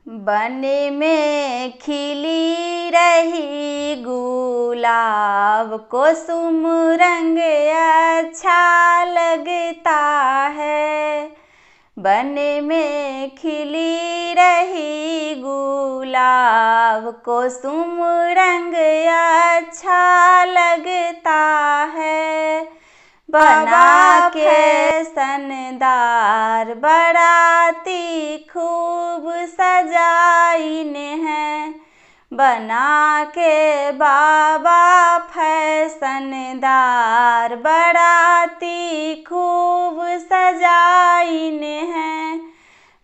बन में खिली रही गुलाब को सुमरंग अच्छा लगता है। बन में खिली रही गुलाब को सुमरंग अच्छा लगता है। बना के सनदार बाराती खूब सजाइन है। बना के बाबा फैशनदार बाराती खूब सजाइन है।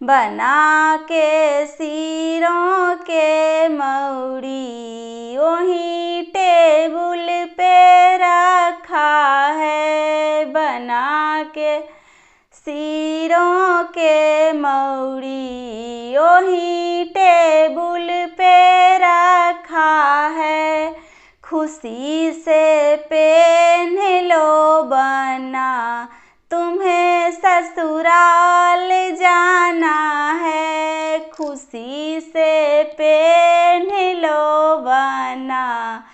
बना के सिरों के मौड़ी वहीं टेबुल पे रखा है। बना के सिरों के मौड़ी वहीं टेबुल पे रखा है। खुशी से पहन लो बना तुम्हें ससुराल जाना है। खुशी से पहन लो बना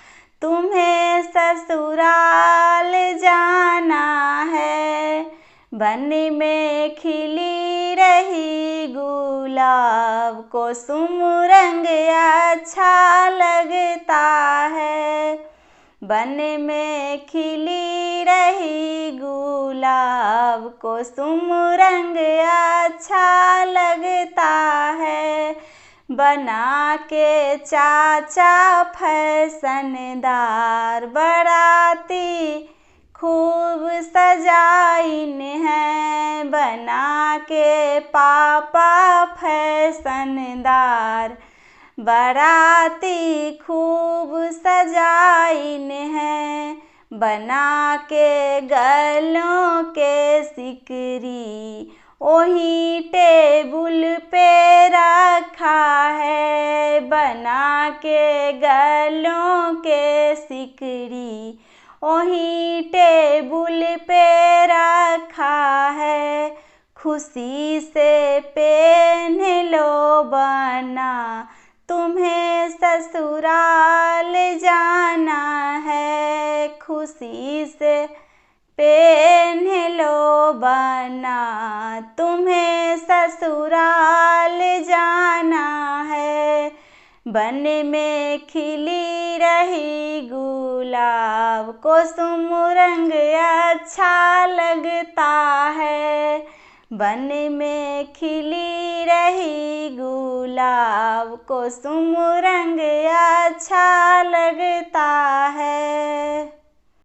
तुम्हें ससुराल जाना है। बन में खिली रही गुलाब को सुमरंग अच्छा लगता है। बन में खिली रही गुलाब को सुमरंग अच्छा लगता है। बना के चाचा फैशनदार बाराती खूब सजाइन है। बना के पापा फैशनदार बाराती खूब सजाइन है। बना के गलों के सिकरी वहीं टेबुल पे रखा है। बना के गलों के सिकरी वहीं टेबुल पे रखा है। खुशी से पहन लो बना तुम्हें ससुराल जाना है। खुशी से पहन लो बना तुम्हें ससुराल जाना है। बन में खिली रही गुलाब को सुमरंग अच्छा लगता है। बन में खिली रही गुलाब को सुमरंग अच्छा लगता